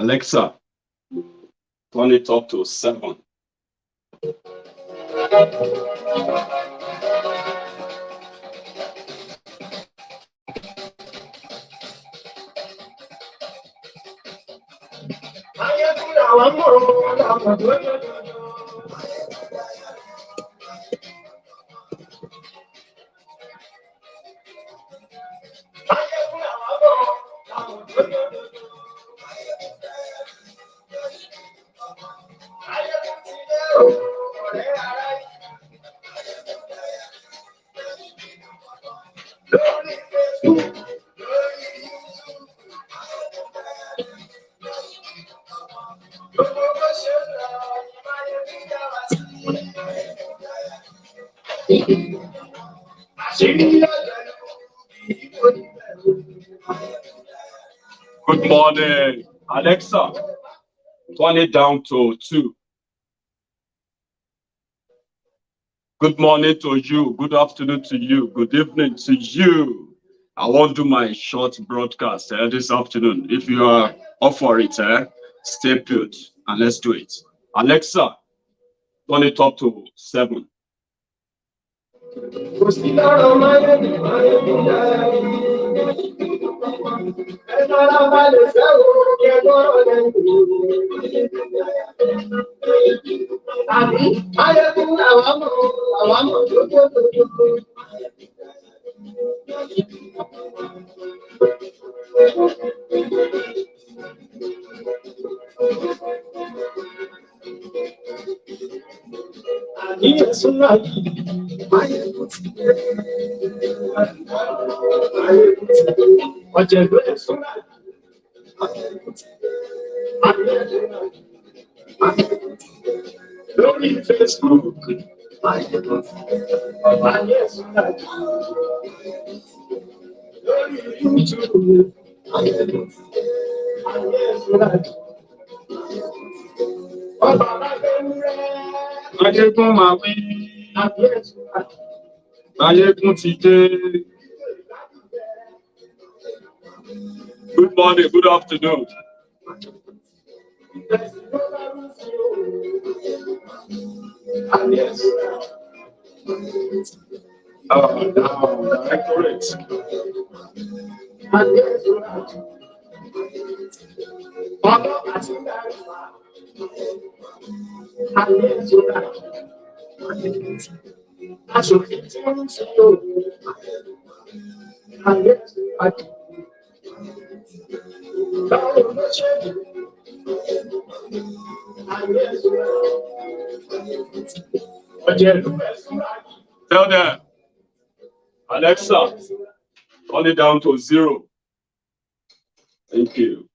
Alexa, turn it up to 7. Good morning, Alexa. Turn it down to 2. Good morning to you. Good afternoon to you. Good evening to you. I want to do my short broadcast this afternoon. If you are up for it, stay put and let's do it. Alexa, turn it up to 7. Good morning, good afternoon. Directorate. Tell them, Alexa, turn it down to 0. Thank you.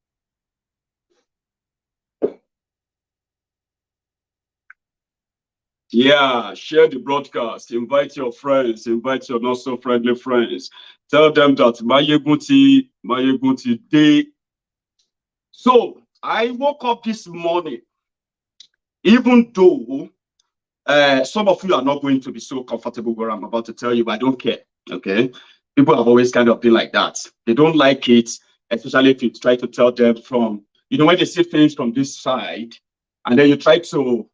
Yeah, share the broadcast. Invite your friends. Invite your not so friendly friends. Tell them that Maiyegun Day. So I woke up this morning, even though some of you are not going to be so comfortable where I'm about to tell you, but I don't care. Okay, people have always kind of been like that. They don't like it, especially if you try to tell them from, when they see things from this side, and then you try to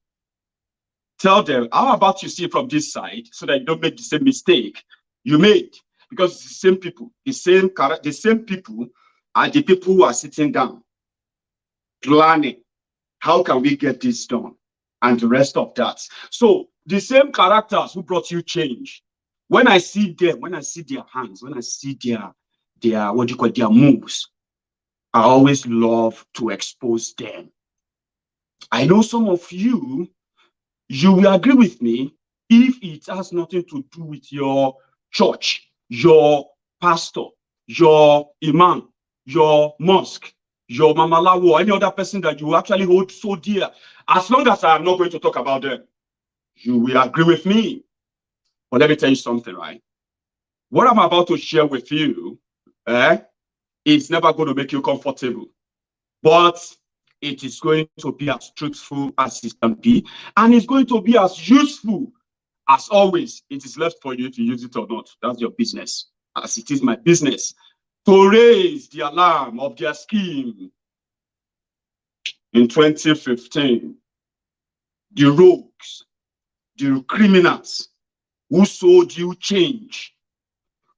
tell them, how about you see from this side, so that you don't make the same mistake you made, because it's the same people, the same people are the people who are sitting down, planning, how can we get this done, and the rest of that. So the same characters who brought you change, when I see them, when I see their hands, when I see their their moves, I always love to expose them. I know some of you will agree with me if it has nothing to do with your church, your pastor, your imam, your mosque, your mamalawo, any other person that you actually hold so dear. As long as I am not going to talk about them, you will agree with me. But let me tell you something, right? What I'm about to share with you, it's never going to make you comfortable, but it is going to be as truthful as it can be, and it's going to be as useful as always. It is left for you to use it or not. That's your business, as it is my business to raise the alarm of their scheme. in 2015, the rogues, the criminals who sold you change,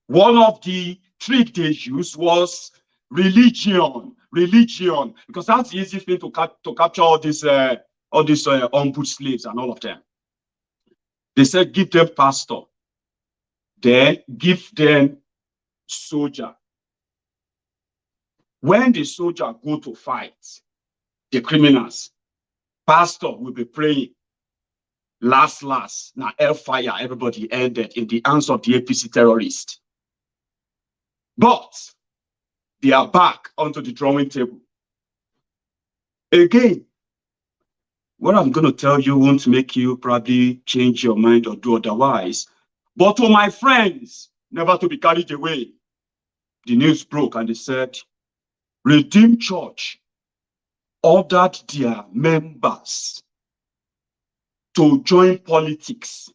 one of the trick they used was religion, because that's the easy thing to capture all these on-boot slaves and all of them. They said, give them pastor, then give them soldier. When the soldier go to fight the criminals, pastor will be praying. Last, now hellfire, everybody ended in the hands of the APC terrorists. But they are back onto the drawing table. Again, what I'm going to tell you won't make you probably change your mind or do otherwise. But to my friends, never to be carried away, the news broke and they said, Redeemed Church ordered their members to join politics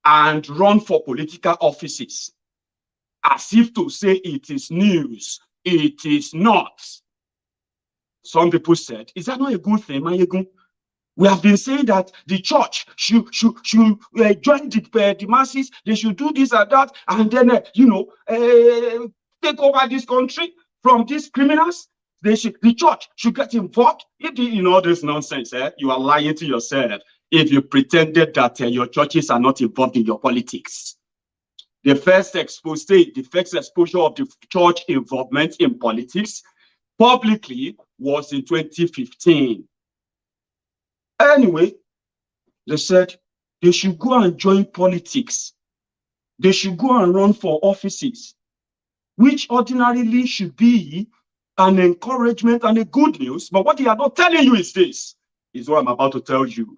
and run for political offices, as if to say it is news. It is not. Some people said, is that not a good thing, Maiyegun? We have been saying that the church should join the masses. They should do this and that, and then take over this country from these criminals. The church should get involved. If all this nonsense, you are lying to yourself if you pretended that your churches are not involved in your politics. The first exposure of the church involvement in politics publicly was in 2015. Anyway, they said they should go and join politics. They should go and run for offices, which ordinarily should be an encouragement and a good news. But what they are not telling you is this, is what I'm about to tell you.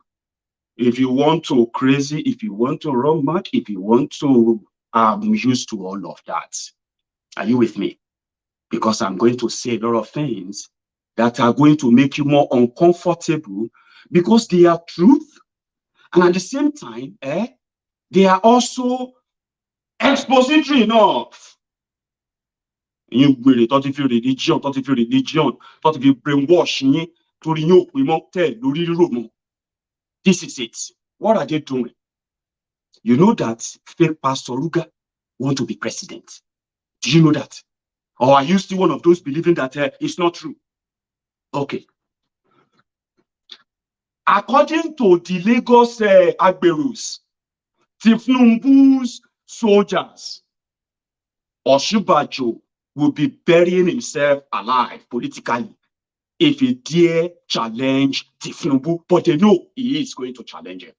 If you want to crazy, if you want to run mad, if you want to, I'm used to all of that. Are you with me? Because I'm going to say a lot of things that are going to make you more uncomfortable, because they are truth, and at the same time, they are also expository enough. You really thought if you religion, thought if you brainwash, this is it. What are they doing? You know that fake Pastor Ruga want to be president. Do you know that? Or are you still one of those believing that it's not true? Okay. According to the Lagos agberos, Tinubu's soldiers, Osinbajo will be burying himself alive politically if he dare challenge Tinubu, but they know he is going to challenge him.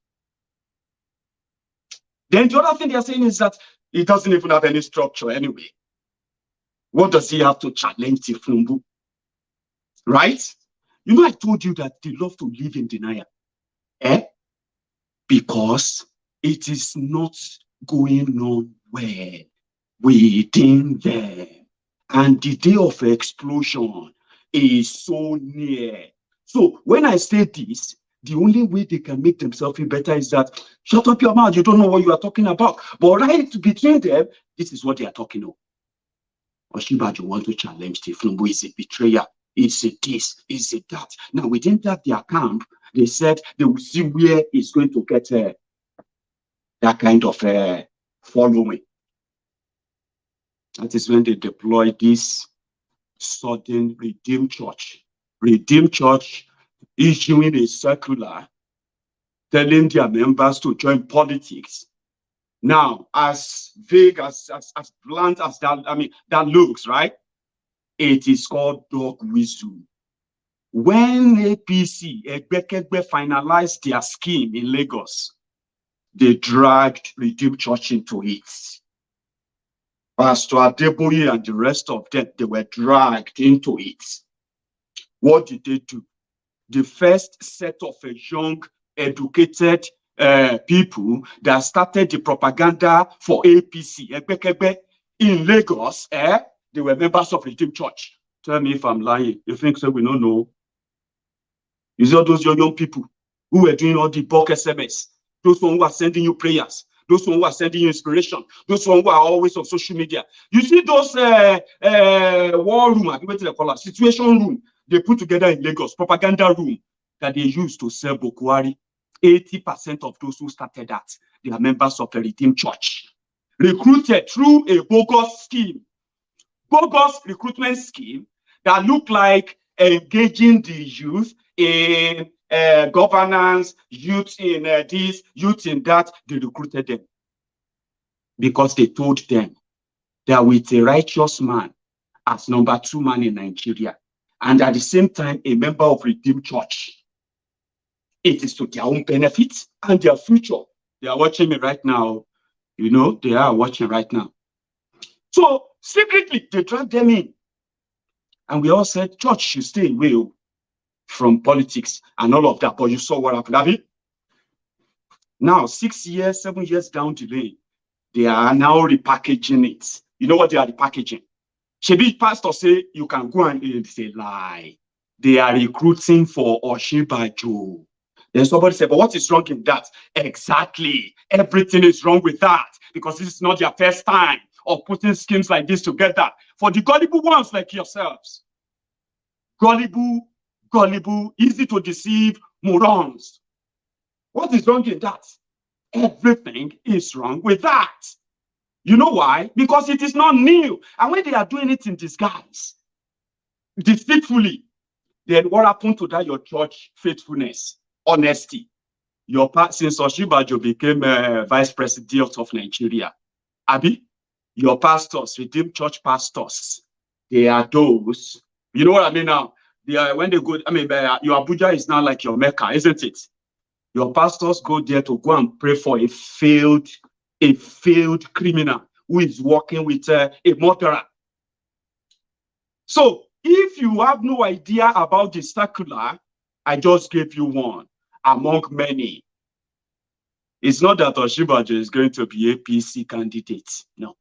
Then the other thing they are saying is that he doesn't even have any structure anyway. What does he have to challenge Tinubu? Right? You know, I told you that they love to live in denial. Because it is not going on well within them. And the day of explosion is so near. So when I say this, the only way they can make themselves feel better is that, shut up your mouth, you don't know what you are talking about. But right between them, this is what they are talking about. Osinbajo want to challenge Tinubu is a betrayer. It's a this, it's a that. Now, within that, their camp, they said they will see where it's going to get that kind of following. That is when they deploy this sudden Redeemed Church. Redeemed Church issuing a circular telling their members to join politics. Now, as vague, as blunt as that, that looks, right? It is called dog whistle. When APC, Egbekegbe, finalized their scheme in Lagos, they dragged Redeemed Church into it. Pastor Adeboye and the rest of them, they were dragged into it. What did they do? The first set of young, educated people that started the propaganda for APC, Egbekegbe, in Lagos, they were members of Redeemed Church. Tell me if I'm lying. You think so? We don't know. Is all those young people who were doing all the bulk SMS, those ones who are sending you prayers, those ones who are sending you inspiration, those ones who are always on social media. You see those war room, situation room they put together in Lagos, propaganda room that they used to sell Bokwari. 80% of those who started that, they are members of the Redeemed Church. Recruited through a bogus scheme, bogus recruitment scheme that looked like engaging the youth in governance, youth in this, youth in that. They recruited them because they told them that with a righteous man as number 2 man in Nigeria, and at the same time a member of Redeemed Church, it is to their own benefit and their future. They are watching me right now. You know, they are watching right now. So secretly, they dragged them in. And we all said, church should stay away from politics and all of that. But you saw what happened, have you? Now, 6 years, 7 years down the lane, they are now repackaging it. You know what they are repackaging? Shebi pastor say you can go and say lie. They are recruiting for Osinbajo. Then somebody said, but what is wrong in that? Exactly. Everything is wrong with that because this is not their first time of putting schemes like this together. For the gullible ones like yourselves. Gullible, easy to deceive morons. What is wrong in that? Everything is wrong with that. You know why? Because it is not new. And when they are doing it in disguise, deceitfully, then what happened to that, your church faithfulness? Honesty. Your since Osinbajo became vice president of Nigeria, Abi, your pastors, Redeemed Church pastors, they are those. You know what I mean now? They are when they go. I mean, your Abuja is now like your Mecca, isn't it? Your pastors go there to go and pray for a failed criminal who is working with a murderer. So if you have no idea about the circular, I just gave you one among many. It's not that Osinbajo is going to be a PC candidate. No.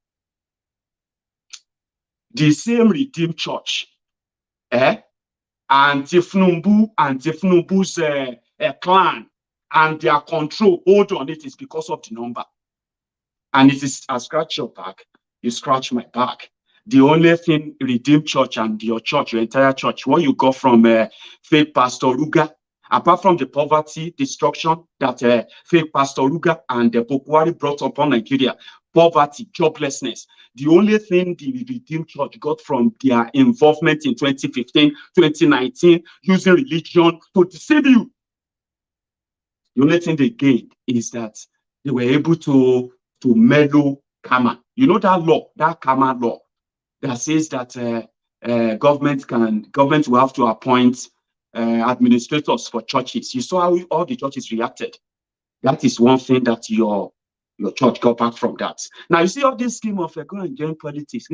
The same Redeemed Church, and Tinubu's clan and their control hold on it is because of the number. And it is, I scratch your back, you scratch my back. The only thing Redeemed Church and your church, your entire church, what you got from fake Pastor Ruga, apart from the poverty, destruction that fake Pastor Ruga and the Bokwari brought upon Nigeria, poverty, joblessness, the only thing the Redeemed Church got from their involvement in 2015, 2019, using religion to deceive you, the only thing they gained is that they were able to mellow karma. You know that law, that karma law, that says that government will have to appoint administrators for churches. You saw how all the churches reacted. That is one thing that your church got back from that. Now you see all this scheme of go and join politics.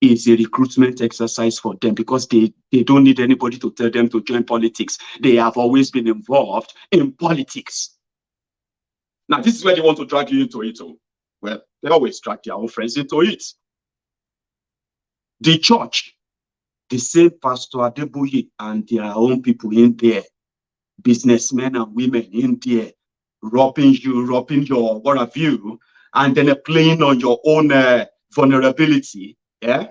It's a recruitment exercise for them because they don't need anybody to tell them to join politics. They have always been involved in politics. Now this is where they want to drag you into it. Well, they always drag their own friends into it. The church, the same Pastor Adeboye and their own people in there, businessmen and women in there, robbing your what have you, and then playing on your own vulnerability. Yeah.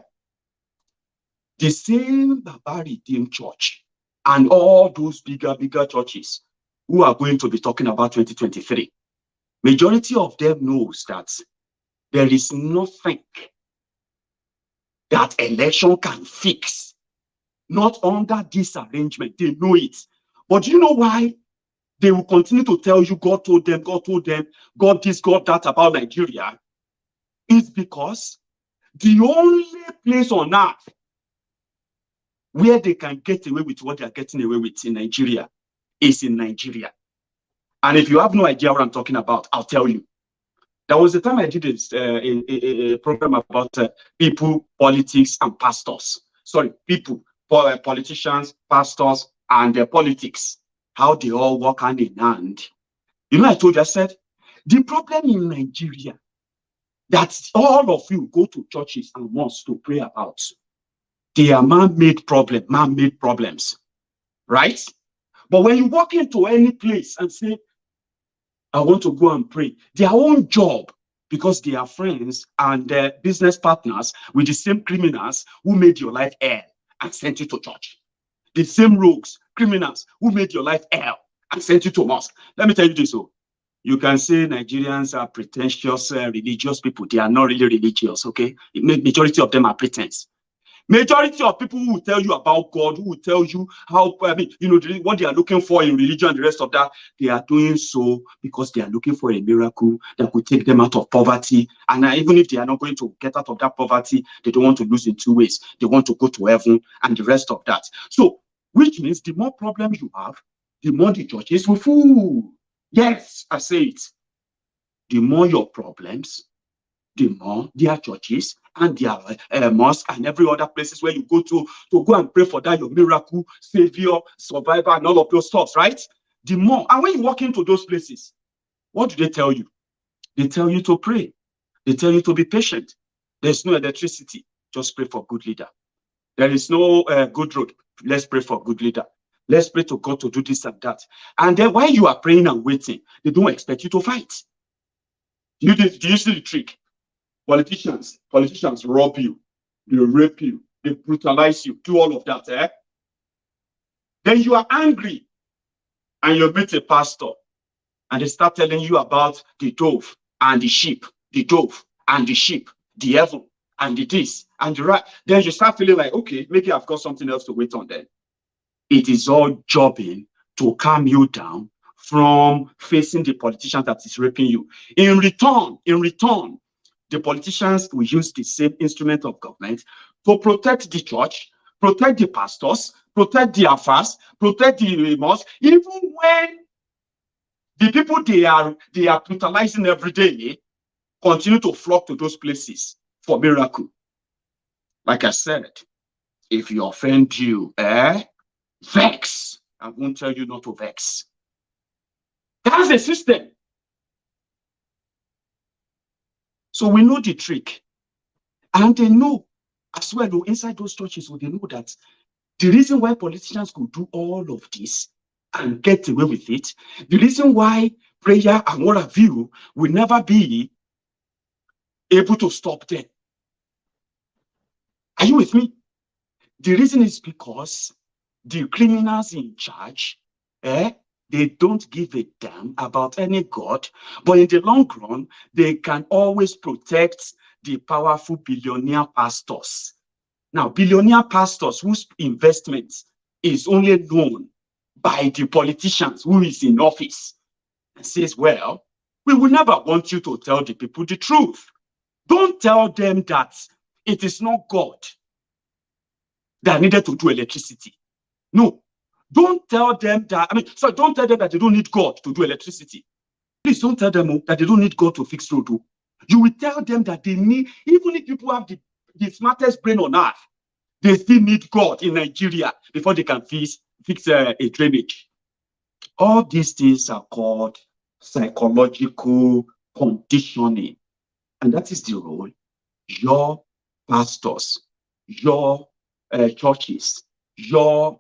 The same Baba Redeemed Church and all those bigger churches who are going to be talking about 2023. Majority of them knows that there is nothing that election can fix. Not under this arrangement. They know it. But you know why they will continue to tell you God told them, God this, God that about Nigeria? It's because the only place on earth where they can get away with what they are getting away with in Nigeria is in Nigeria. And if you have no idea what I'm talking about, I'll tell you. There was a time I did a program about people, politics, and pastors. Sorry, people, politicians, pastors, and politics. How they all work hand in hand. You know, I told you, I said, the problem in Nigeria that all of you go to churches and mosques to pray about, they are man-made problems, right? But when you walk into any place and say, I want to go and pray, their own job, because they are friends and business partners with the same criminals who made your life hell and sent you to church. The same rogues, criminals who made your life hell and sent you to mosque. Let me tell you this. So you can say Nigerians are pretentious, religious people. They are not really religious, okay? Majority of them are pretense. Majority of people who will tell you about God, who will tell you how, what they are looking for in religion and the rest of that, they are doing so because they are looking for a miracle that could take them out of poverty. And even if they are not going to get out of that poverty, they don't want to lose in two ways. They want to go to heaven and the rest of that. So, which means the more problems you have, the more the churches will fool. Yes, I say it. The more your problems, the more their churches and their mosques and every other places where you go to go and pray for that your miracle, savior, survivor, and all of those stuff, right? The more, and when you walk into those places, what do they tell you? They tell you to pray. They tell you to be patient. There's no electricity. Just pray for good leader. There is no good road. Let's pray for good leader. Let's pray to God to do this and that. And then while you are praying and waiting, they don't expect you to fight. Do you see the trick? Politicians rob you, they rape you, they brutalize you, do all of that. Then you are angry and you meet a pastor and they start telling you about the dove and the sheep, the dove and the sheep, the heaven and the this and the right. Then you start feeling like, okay, maybe I've got something else to wait on then. It is all jobbing to calm you down from facing the politician that is raping you. In return, the politicians will use the same instrument of government to protect the church, protect the pastors, protect the affairs, protect the mosque, even when the people they are brutalizing every day continue to flock to those places for miracle. Like I said, if you offend you, vex. I won't tell you not to vex. That's the system. So we know the trick. And they know as well, inside those churches, they know that the reason why politicians could do all of this and get away with it, the reason why prayer and what have you will never be able to stop them. Are you with me? The reason is because the criminals in charge, they don't give a damn about any God, but in the long run, they can always protect the powerful billionaire pastors. Now, billionaire pastors whose investment is only known by the politicians who is in office and says, well, we will never want you to tell the people the truth. Don't tell them that it is not God that needed to do electricity. No, don't tell them that, don't tell them that they don't need God to do electricity. Please don't tell them that they don't need God to fix road. You will tell them that they need, even if people have the smartest brain on earth, they still need God in Nigeria before they can fix a drainage. All these things are called psychological conditioning. And that is the role your pastors, your churches, your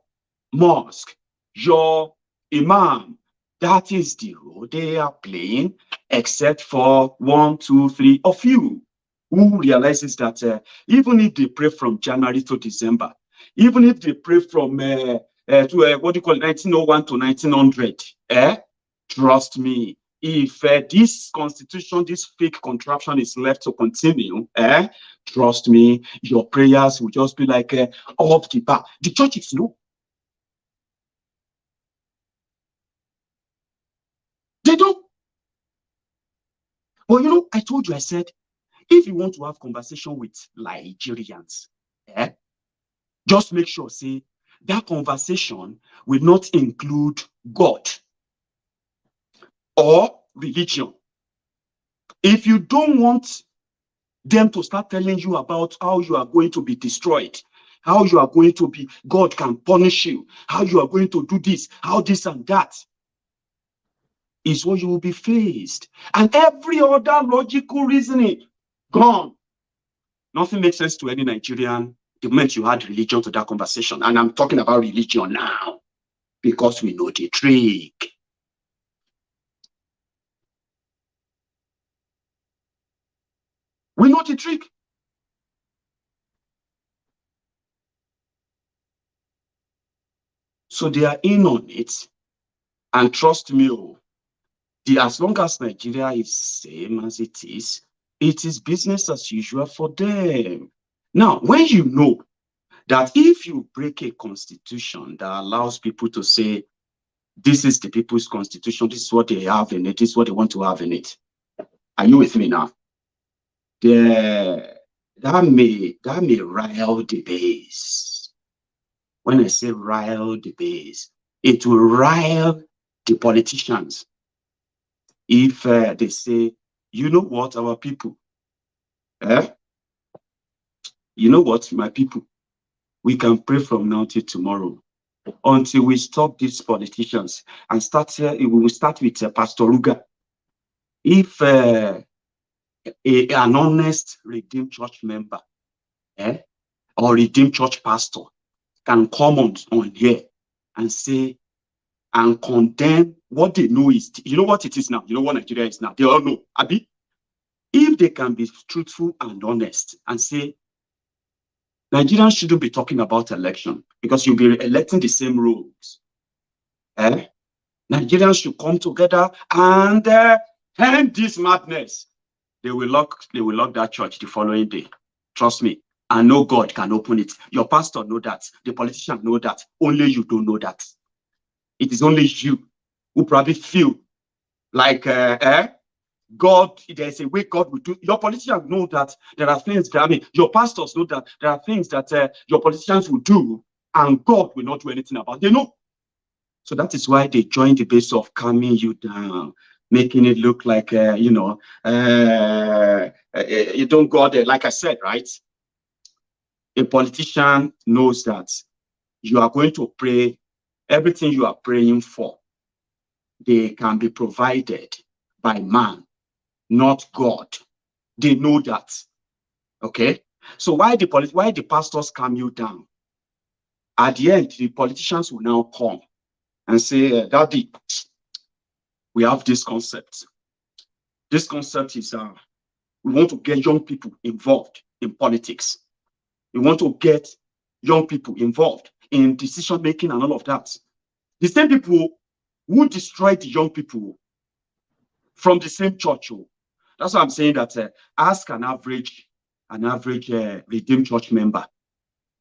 mosque, your imam, that is the role they are playing, except for 1, 2, 3 of you who realizes that even if they pray from January to December, even if they pray from 1901 to 1900, trust me, if this constitution, this fake contraption is left to continue, trust me, your prayers will just be like off the bar. The churches know. They don't. But I told you, I said, if you want to have conversation with Liejirians, just make sure, say, that conversation will not include God or religion. If you don't want them to start telling you about how you are going to be destroyed, how you are going to be, God can punish you, how you are going to do this, how this and that, is what you will be faced. And every other logical reasoning, gone. Nothing makes sense to any Nigerian the moment you add religion to that conversation. And I'm talking about religion now, because we know the trick. We know the trick. So they are in on it. And trust me, as long as Nigeria is same as it is business as usual for them. Now, when you know that if you break a constitution that allows people to say, this is the people's constitution, this is what they have in it, this is what they want to have in it. Are you with me now? That may rile the base. When I say rile the base, it will rile the politicians. If they say, you know what, our people, you know what, my people, we can pray from now till tomorrow until we stop these politicians and start here. We will start with Pastor Ruga. If an honest Redeemed Church member or Redeemed Church pastor can come on here and say and condemn what they know is, you know what it is now, you know what Nigeria is now, they all know, Abi. If they can be truthful and honest and say, Nigerians shouldn't be talking about election because you'll be electing the same roles. Nigerians should come together and end this madness. They will lock that church the following day. Trust me. And no God can open it. Your pastor know that. The politician know that. Only you don't know that. It is only you who probably feel like God, there's a way God will do. Your politicians know that there are things that, your pastors know that there are things that your politicians will do and God will not do anything about. They know. So that is why they join the base of calming you down, making it look like, you don't go there. Like I said, right? A politician knows that you are going to pray, everything you are praying for, they can be provided by man, not God. They know that. Okay? So why the pastors calm you down? At the end, the politicians will now come and say, Daddy, we have this concept. This concept is we want to get young people involved in politics. We want to get young people involved in decision making and all of that. The same people who destroyed the young people from the same church. That's why I'm saying that ask an average Redeemed Church member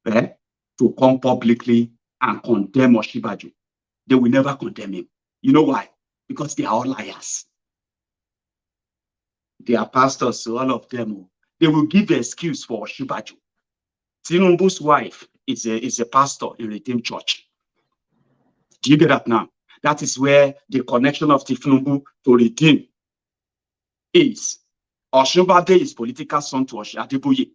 to come publicly and condemn Osinbajo. They will never condemn him. You know why? Because they are all liars. They are pastors, so all of them, they will give the excuse for Osinbajo. Tinubu's wife is a pastor in Redeemed Church. Do you get that now? That is where the connection of Tinubu to Redeem is. Osinbajo is political son to Adeboye.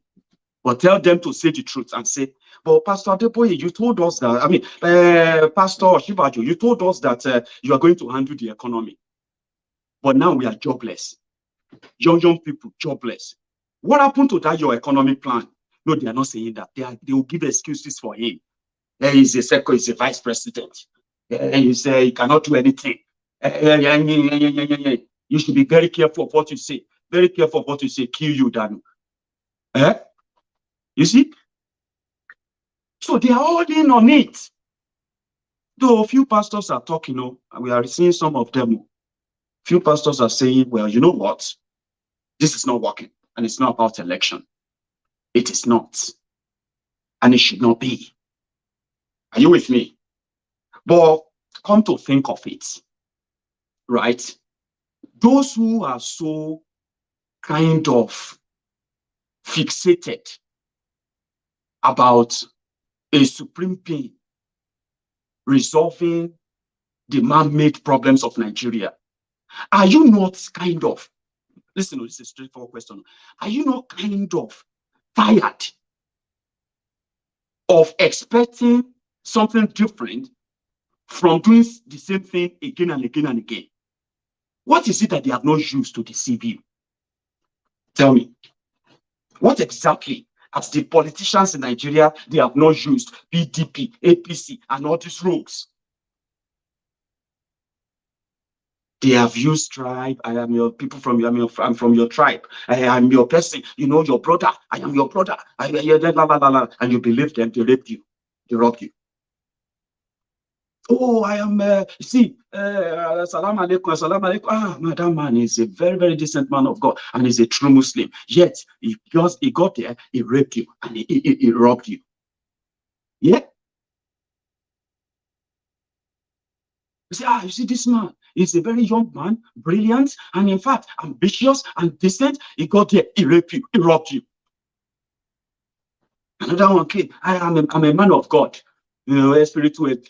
But tell them to say the truth and say, but Pastor Adeboye, you told us that, Pastor Osinbajo, you told us that you are going to handle the economy. But now we are jobless. Young people, jobless. What happened to that, your economic plan? No, they are not saying that. They will give excuses for him. He's a vice president. You say he cannot do anything. You should be very careful of what you say. Very careful of what you say. Kill you, Danu. You see? So they are all in on it. Though a few pastors are talking, and we are seeing some of them. Few pastors are saying, well, you know what? This is not working. And it's not about election. It is not. And it should not be. Are you with me? But come to think of it, right? Those who are so kind of fixated about a supreme being resolving the man-made problems of Nigeria, are you not kind of, listen, this is a straightforward question, are you not kind of tired of expecting something different from doing the same thing again and again and again? What is it that they have not used to deceive you? Tell me. What exactly, as the politicians in Nigeria, they have not used PDP, APC, and all these rogues? They have used tribe. I am your people from your, I'm from your tribe. I am your person. You know your brother. I am your brother. And you believe them. They raped you. They robbed you. Oh, I am, salam alaikum, salam alaikum. Ah, man, that man is a very, very decent man of God and he's a true Muslim. Yet, he got there, he raped you and he robbed you. Yeah? You say, you see this man, he's a very young man, brilliant, and in fact, ambitious and decent. He got there, he raped you, he robbed you. Another one came, I'm a man of God. You know, a spiritual the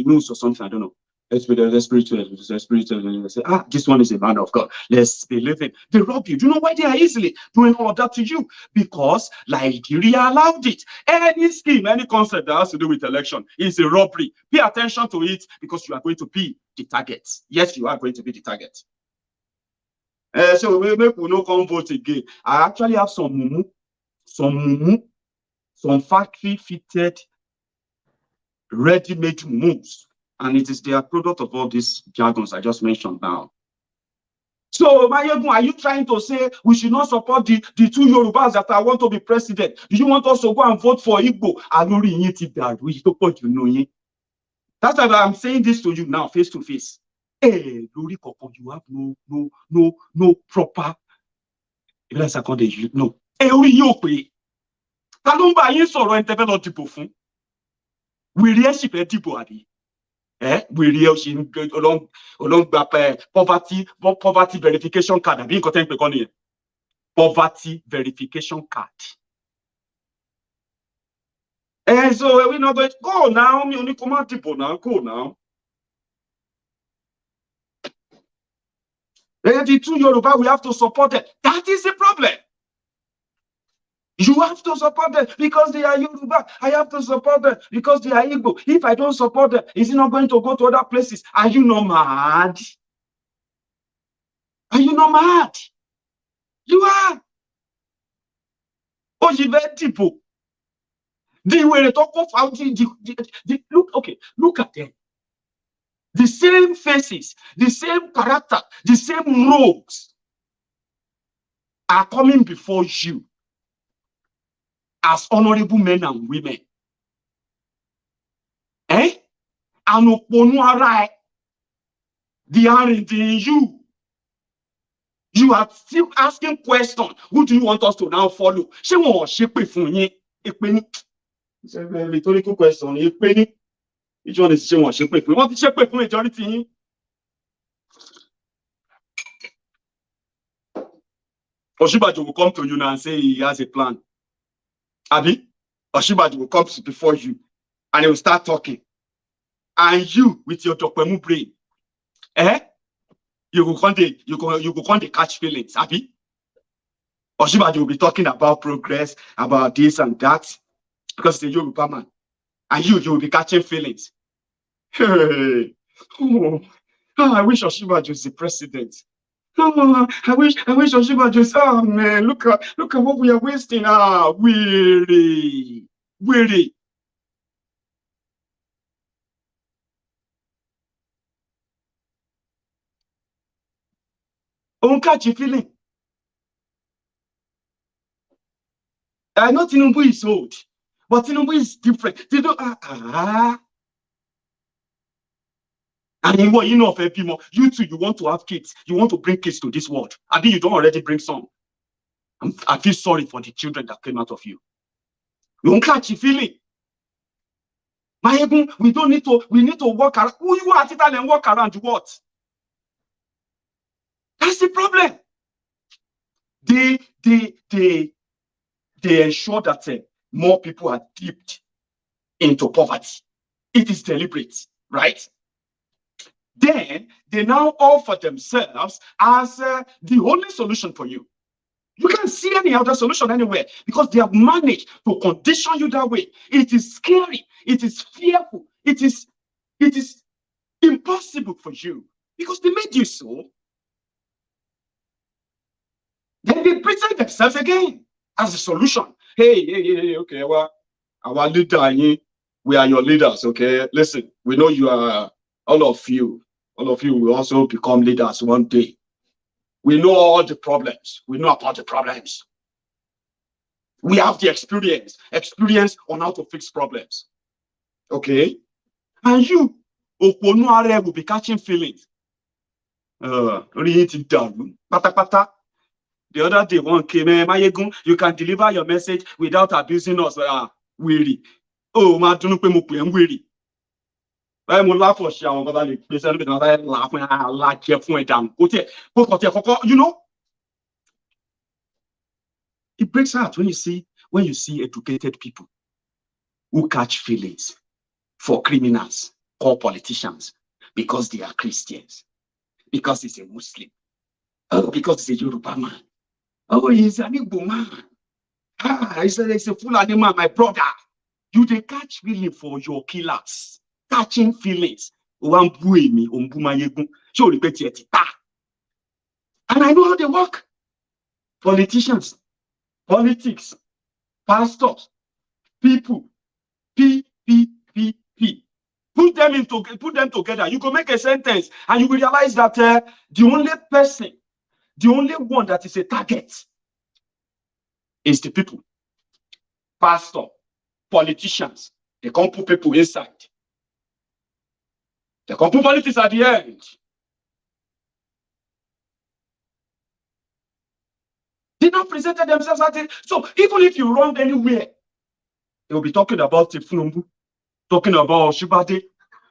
news or something, I don't know. Spiritual, say, this one is a man of God. Let's believe it. They rob you. Do you know why they are easily doing all that to you? Because liejiriya allowed it. Any scheme, any concept that has to do with election is a robbery. Pay attention to it because you are going to be the target. Yes, you are going to be the target. So we make we no come vote again. I actually have some factory fitted ready-made moves, and it is their product of all these jargons I just mentioned now. So, Maiyegun, are you trying to say we should not support the two Yorubas that I want to be president? Do you want us to go and vote for Igbo? That's why I'm saying this to you now, face to face. Hey, you have no proper. No. Kalumba yin sọ̀rọ̀ ẹni tẹ́fẹ́ lọ dìbò fún. Wèrè ẹ̀ sì fẹ́ dìbò àbí? Wèrè ẹ̀ ṣì ń gba poverty verification card àbí nǹkan tẹ́ ń pè kọ́ nìyẹn. Poverty verification card. So we not going to go now. Mi ò ní kó má dìbò now. Go now. The two Yoruba, we have to support them. That is the problem. You have to support them because they are Yoruba. I have to support them because they are Igbo. If I don't support them, is he not going to go to other places? Are you not mad? Are you not mad? You are. Oh, you very people. They were talking about look at them. The same faces, the same character, the same rogues are coming before you as honorable men and women. And they are in you. You are still asking questions. Who do you want us to now follow? Rhetorical question. Which one is what the majority? Osinbajo will come to you now and say he has a plan. Abi, Osinbajo will come before you and he will start talking. And you, with your Dokpemu brain, you will come to catch feelings. Abi, Osinbajo will be talking about progress, about this and that, because he's a Yoruba man. And you will be catching feelings. Hey, I wish Osinbajo is the president. I wish Osinbajo is. Oh man, look at what we are wasting. Weary. Don't catch a feeling. I know Tinubu is old, but Tinubu is different. They don't. And you know, you too, you want to have kids. You want to bring kids to this world. I think you don't already bring some. I feel sorry for the children that came out of you. You don't catch a feeling. Maiyegun, we need to work around. Who you are and work around what? That's the problem. They ensure that more people are dipped into poverty. It is deliberate, right? Then they now offer themselves as the only solution for you. You can't see any other solution anywhere because they have managed to condition you that way. It is scary. It is fearful. It is impossible for you because they made you so. Then they present themselves again as a solution. Hey, okay, well, our leader, we are your leaders, okay? Listen, we know you are, all of you will also become leaders one day. We know all the problems. We know about the problems. We have the experience on how to fix problems. Okay? And you, Oponu Are, will be catching feelings. Pata. The other day, one came, Maiyegun, you can deliver your message without abusing us. Weary. Oh, ma dunu pe mo pe en weary. Mo laugh for share on the person be laugh when I laugh fún ẹ down. You know, it breaks heart when you see educated people who catch feelings for criminals or politicians because they are Christians, because he's a Muslim, because he's a Yoruba man. Oh, he's an Igbo man. He's a Fulani man, my brother. You dey catch feeling for your killers. Catching feelings. And I know how they work. Politicians, politics, pastors, people, P. Put them together. You can make a sentence and you will realize that the only one that is a target is the people. Pastor, politicians, they can't put people inside. They can't put politics at the end. They not presented themselves at it. So even if you run anywhere, they will be talking about Tinubu, talking about Osinbajo,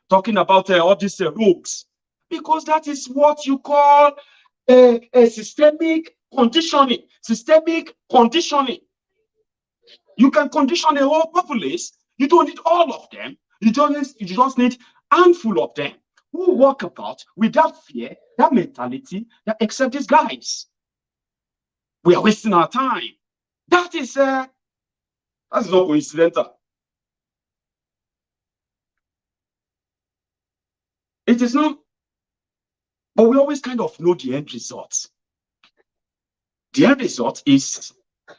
talking about all these rogues, because that is what you call a systemic conditioning. Systemic conditioning. You can condition a whole populace. You don't need all of them. You just need a handful of them who walk about with that fear, that mentality, that accept these guys. We are wasting our time. That is not coincidental. It is not. But we always kind of know the end result. The end result is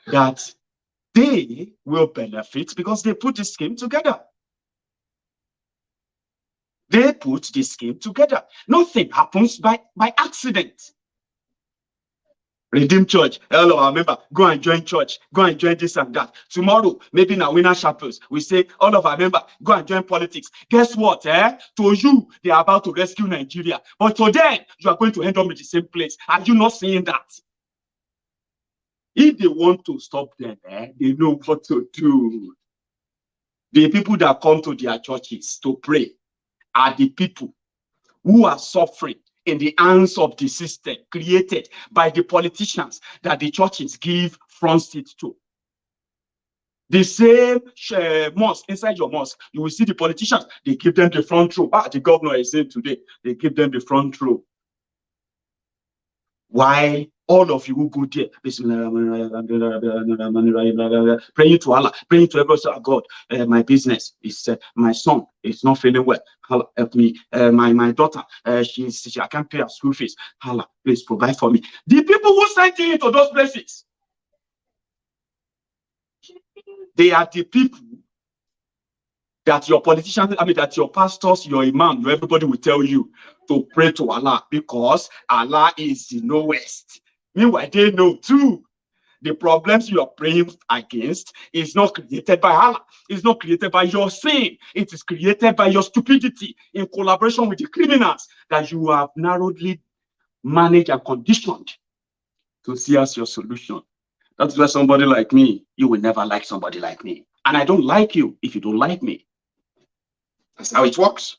that they will benefit because they put this scheme together. They put this scheme together. Nothing happens by accident. Redeem Church. Hello, I remember. Go and join church. Go and join this and that. Tomorrow, maybe in our winner chapels, we say, all of our members, go and join politics. Guess what? To you, they are about to rescue Nigeria. But to them, you are going to end up in the same place. Are you not seeing that? If they want to stop them, they know what to do. The people that come to their churches to pray are the people who are suffering in the hands of the system created by the politicians that the churches give front seat to. The same mosque, inside your mosque, you will see the politicians, they give them the front row. The governor is saying today, they give them the front row. Why all of you who go there, praying to Allah, praying to everybody, oh God, my business is, my son is not feeling well. Allah, help me. My daughter, I can't pay her school fees. Allah, please provide for me. The people who sent you into those places, they are the people that your politicians, that your pastors, your imam, everybody will tell you to pray to Allah because Allah is the knowest. Meanwhile, they know too. The problems you are praying against is not created by Allah. It's not created by your sin. It is created by your stupidity in collaboration with the criminals that you have narrowly managed and conditioned to see as your solution. That's why somebody like me, you will never like somebody like me. And I don't like you if you don't like me. That's how it works.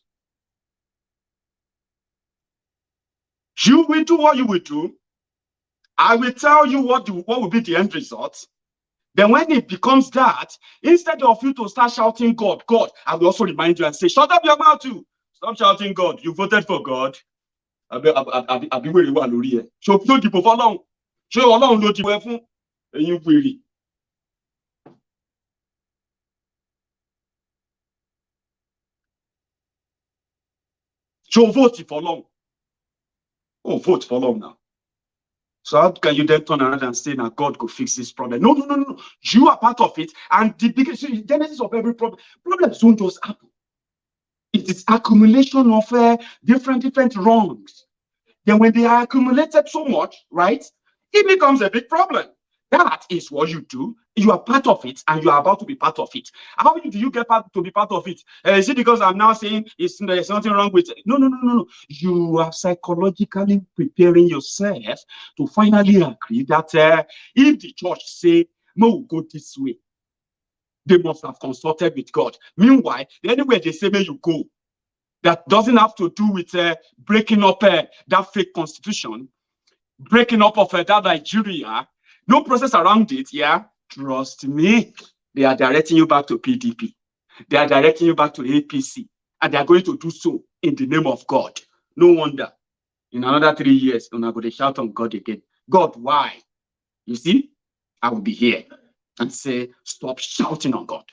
You will do what you will do. I will tell you what will be the end result. Then when it becomes that, instead of you to start shouting God, God, I will also remind you and say, shut up your mouth too. Stop shouting God. You voted for God. Vote for long. Oh, vote for long now. So how can you then turn around and say, now God could fix this problem? No. You are part of it. And the biggest genesis of every problem, problems don't just happen. It is accumulation of different wrongs. Then when they are accumulated so much, right, it becomes a big problem. That is what you do. You are part of it, and you are about to be part of it. How do you get to be part of it? Is it because I'm now saying there's nothing wrong with it? No, no, no, no, no. You are psychologically preparing yourself to finally agree that if the church say, no, we'll go this way, they must have consulted with God. Meanwhile, anywhere they say, may you go, that doesn't have to do with breaking up that fake constitution, breaking up of that liejiriya, no process around it, yeah? Trust me, they are directing you back to PDP. They are directing you back to APC, and they are going to do so in the name of God. No wonder, in another 3 years, I'm going to shout on God again. God, why? You see, I will be here and say, stop shouting on God.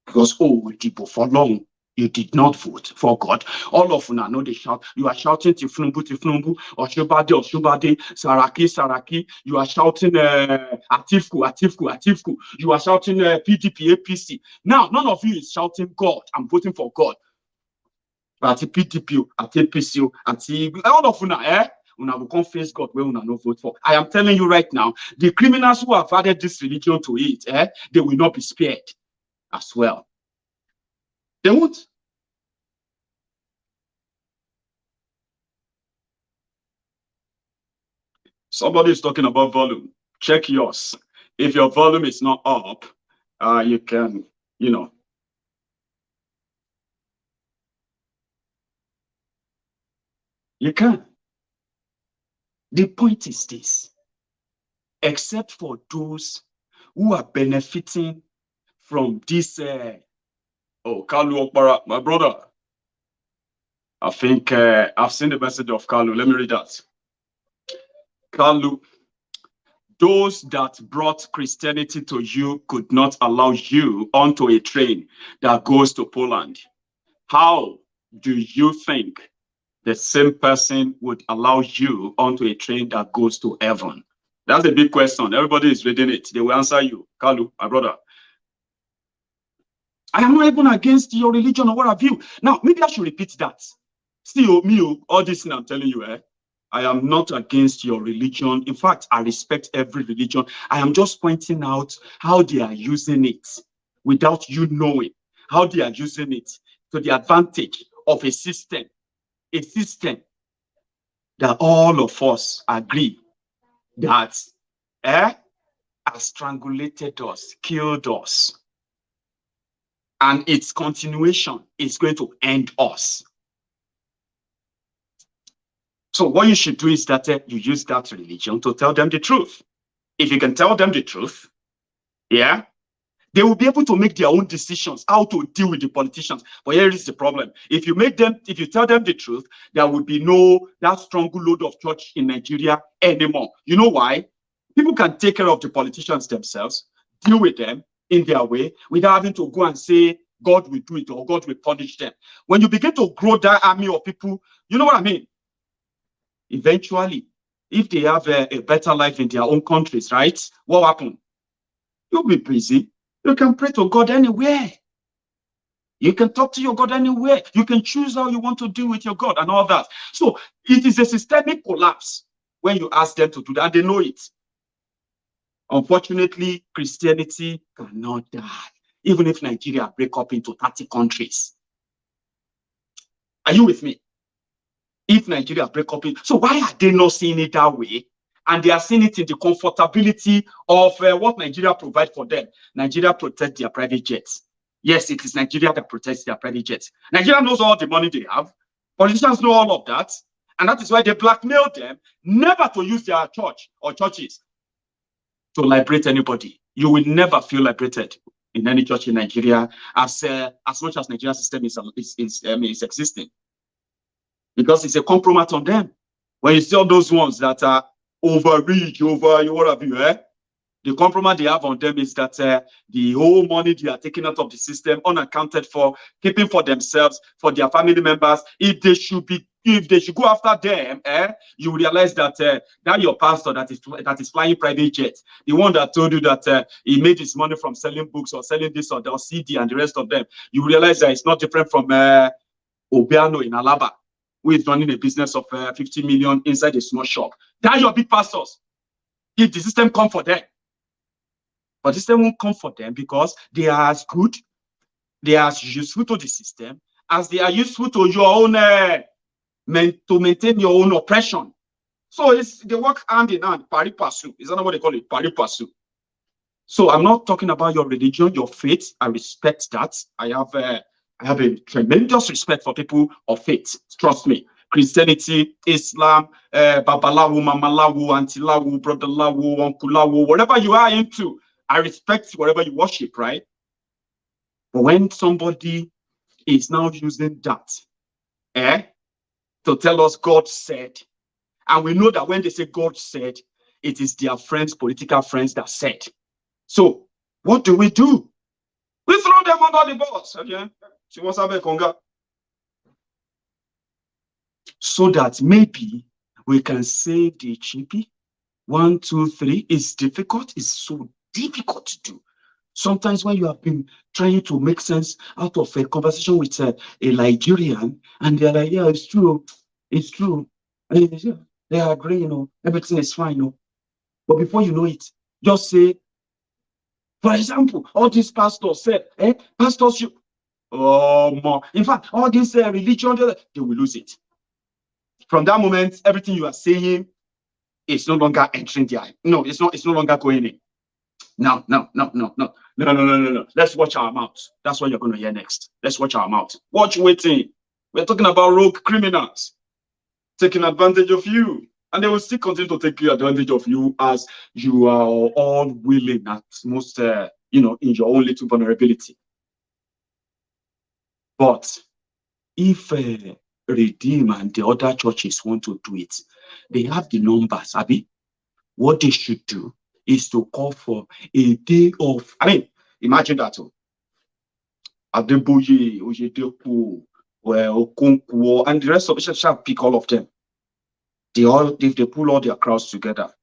Because, oh, people, for long, you did not vote for God. All of you know they shout. You are shouting Tifnumbu, Tifnumbu, Oshubade, Oshubade, Saraki, Saraki. You are shouting Atifku, Atifku, Atifku. You are shouting PDP, APC. Now, none of you is shouting God. I'm voting for God. But at PDP, at APC, at all of you now, una will come face God where una no vote for. I am telling you right now, the criminals who have added this religion to it, they will not be spared as well. They won't. Somebody is talking about volume. Check yours. If your volume is not up, you can, you can. The point is this: except for those who are benefiting from this, oh, Kalu Okpara, my brother. I think I've seen the message of Kalu. Let me read that. Kalu, those that brought Christianity to you could not allow you onto a train that goes to Poland. How do you think the same person would allow you onto a train that goes to heaven? That's a big question. Everybody is reading it. They will answer you. Kalu, my brother. I am not even against your religion or what have you. Now, maybe I should repeat that. Still, me, all this thing I'm telling you, I am not against your religion. In fact, I respect every religion. I am just pointing out how they are using it without you knowing how they are using it to the advantage of a system that all of us agree that has strangulated us, killed us, and its continuation is going to end us. So what you should do is that you use that religion to tell them the truth. If you can tell them the truth, yeah, they will be able to make their own decisions how to deal with the politicians. But here is the problem: if you tell them the truth, there will be no that stronghold of church in Nigeria anymore. You know why? People can take care of the politicians themselves, deal with them in their way, without having to go and say God will do it or God will punish them. When you begin to grow that army of people, you know what I mean? Eventually, if they have a better life in their own countries, right? What will happen? You'll be busy. You can pray to God anywhere. You can talk to your God anywhere. You can choose how you want to deal with your God and all that. So it is a systemic collapse when you ask them to do that, and they know it. Unfortunately, Christianity cannot die, even if Nigeria break up into 30 countries. Are you with me? If Nigeria break up in, so why are they not seeing it that way? And they are seeing it in the comfortability of what Nigeria provides for them. Nigeria protects their private jets. Yes, it is Nigeria that protects their private jets. Nigeria knows all the money they have. Politicians know all of that. And that is why they blackmail them never to use their church or churches to liberate anybody. You will never feel liberated in any church in Nigeria as much as Nigerian system is existing. Because it's a compromise on them. When you see all those ones that are overreach, what have you, the compromise they have on them is that the whole money they are taking out of the system, unaccounted for, keeping for themselves, for their family members, if they should go after them, you realize that that your pastor that is flying private jets, the one that told you that he made his money from selling books or selling this or that, or CD and the rest of them, you realize that it's not different from Obiano in Alaba, who is running a business of 50 million inside a small shop. They're your big pastors. if the system come for them. But the system won't come for them because they are as good, they are as useful to the system as they are useful to your own, to maintain your own oppression. So they work hand in hand, pari passu. Is that not what they call it? Pari passu. So I'm not talking about your religion, your faith. I respect that. I have a tremendous respect for people of faith. Trust me. Christianity, Islam, Babalawo, Mamalawo, Antilawo, Brotherlawo, Unculawo, whatever you are into, I respect whatever you worship, right? But when somebody is now using that to tell us God said, and we know that when they say God said, it is their friends, political friends that said. So what do? We throw them under the bus. Okay? So that maybe we can save the chippy. 1, 2, 3 is difficult. It's so difficult to do. Sometimes when you have been trying to make sense out of a conversation with a Nigerian, and they're like, yeah, it's true. It's true. And they agree, you know, everything is fine, you know. But before you know it, just say, for example, all these pastors said, pastors should, in fact, all this religion, they will lose it. From that moment, everything you are saying is no longer entering the eye. No, it's no longer going in. No. Let's watch our mouth. That's what you're going to hear next. Let's watch our mouth. Watch waiting. We're talking about rogue criminals taking advantage of you. And they will still continue to take advantage of you as you are all willing at most, in your own little vulnerability. But if Redeem and the other churches want to do it, they have the numbers, Abi. What they should do is to call for a day of, imagine that. Adeboye, Oyedepo, Okonkwo, and the rest of the shall pick all of them. If they pull all their crowds together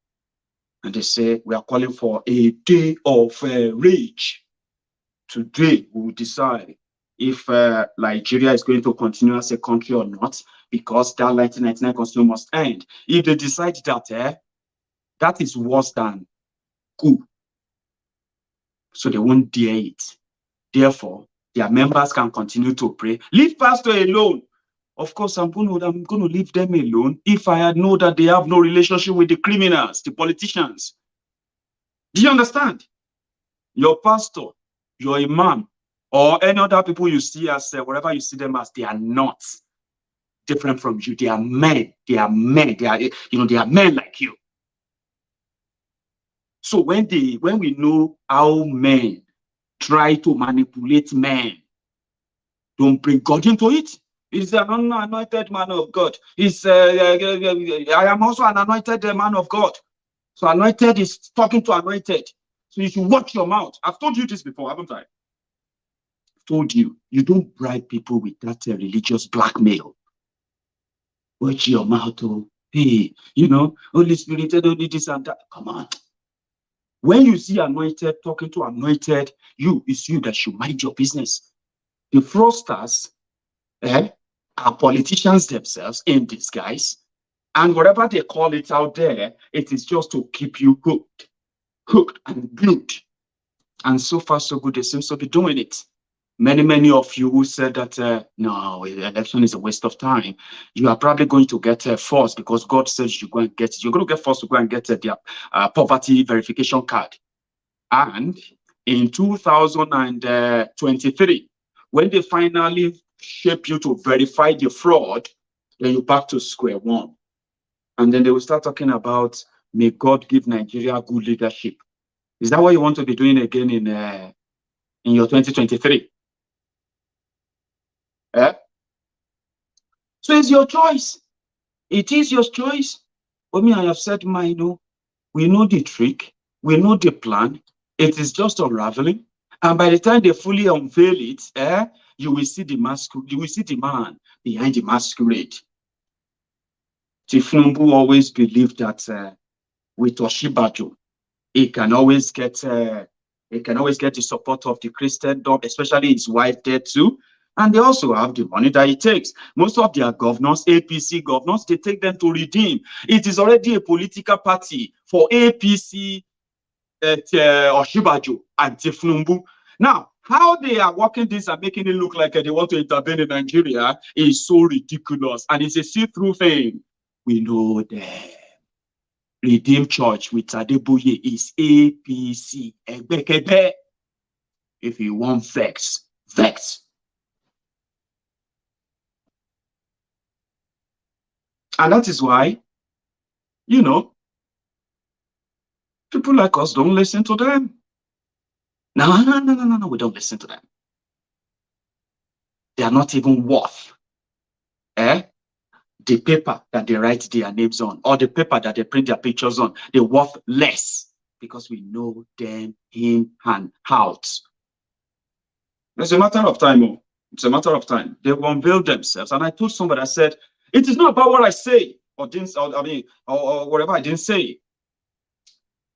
and they say, we are calling for a day of rage. Today, we will decide if Nigeria is going to continue as a country or not, because that 1999 constitution must end. If they decide that, that is worse than coup. So they won't dare it. Therefore, their members can continue to pray. Leave pastor alone. Of course, I'm going to leave them alone if I know that they have no relationship with the criminals, the politicians. Do you understand? Your pastor, your imam, or any other people you see as whatever you see them as, they are not different from you. They are men. They are men. They are men like you. So when we know how men try to manipulate men, don't bring God into it. He's an anointed man of God. I am also an anointed man of God. So anointed is talking to anointed. So you should watch your mouth. I've told you this before, haven't I? I've told you, you don't bribe people with that religious blackmail. Watch your mouth, oh. Hey, Holy Spirit, only this and that. Come on. When you see anointed talking to anointed, it's you that should mind your business. The fraudsters are politicians themselves in disguise, and whatever they call it out there, it is just to keep you hooked and glued. And so far, so good, they seem to be doing it. Many of you who said that, no, election is a waste of time, you are probably going to get forced because God says you're going to get it. You're going to get forced to go and get their poverty verification card. And in 2023, when they finally shape you to verify the fraud, then you're back to square one. And then they will start talking about, may God give Nigeria good leadership. Is that what you want to be doing again in your 2023? So it's your choice. It is your choice. But me, I have said mine. We know the trick. We know the plan. It is just unraveling. And by the time they fully unveil it, you will see the masquerade. You will see the man behind the masquerade. Tinubu always believed that with Osinbajo, he can always get the support of the Christendom, especially his wife there too. And they also have the money that it takes. Most of their governors, APC governors, they take them to redeem. It is already a political party for APC, Osinbajo, and Tinubu. Now, how they are working this and making it look like they want to intervene in Nigeria is so ridiculous. And it's a see-through thing. We know that Redeem Church with Adeboye is APC. If you want vex, vex. And that is why, you know, people like us don't listen to them. No, we don't listen to them. They are not even worth the paper that they write their names on or the paper that they print their pictures on. They're worth less because we know them in and out. It's a matter of time. Oh. It's a matter of time. They will unveil themselves. And I told somebody, I said, it is not about what I say or didn't, or whatever I didn't say.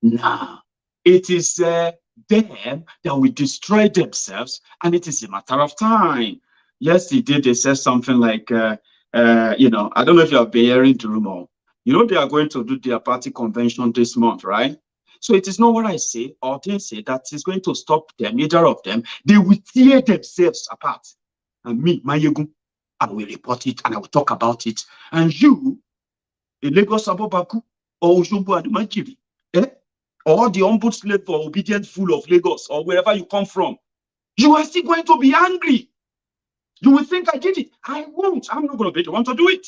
Nah, it is them that will destroy themselves, and it is a matter of time. Yesterday, they said something like, you know, I don't know if you have been hearing the rumor. You know, they are going to do their party convention this month, right? So it is not what I say or didn't say that is going to stop them, either of them. They will tear themselves apart. And me, Maiyegun, I will report it and I will talk about it. And you, in Lagos, Abobaku, or Osinbajo and Nigeria, or the humble slave for obedient fool of Lagos, or wherever you come from, you are still going to be angry. You will think I did it. I won't. I'm not going to be the one to do it.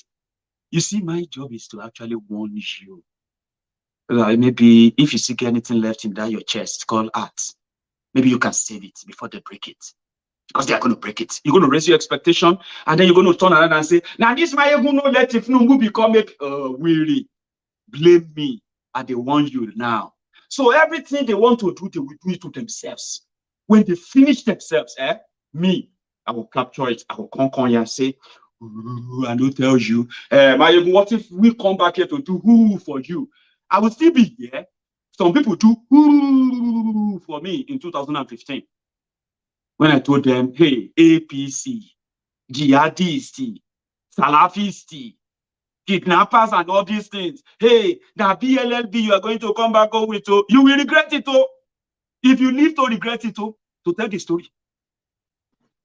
You see, my job is to actually warn you. Maybe if you see anything left in that your chest called art, maybe you can save it before they break it. Because they are going to break it. You're going to raise your expectation, and then you're going to turn around and say, now this Maiyegun no let Tinubu become weary. Blame me, and they warn you now. So everything they want to do, they will do it to themselves. When they finish themselves, me, I will capture it. I will conquer you and say, I don't tell you, Maiyegun, what if we come back here to do who for you? I will still be here. Some people do who for me in 2015. When I told them, hey, APC, jihadists, Salafists, kidnappers and all these things. Hey, that BLLB you are going to come back home with, you will regret it. If you live to regret it, to tell the story.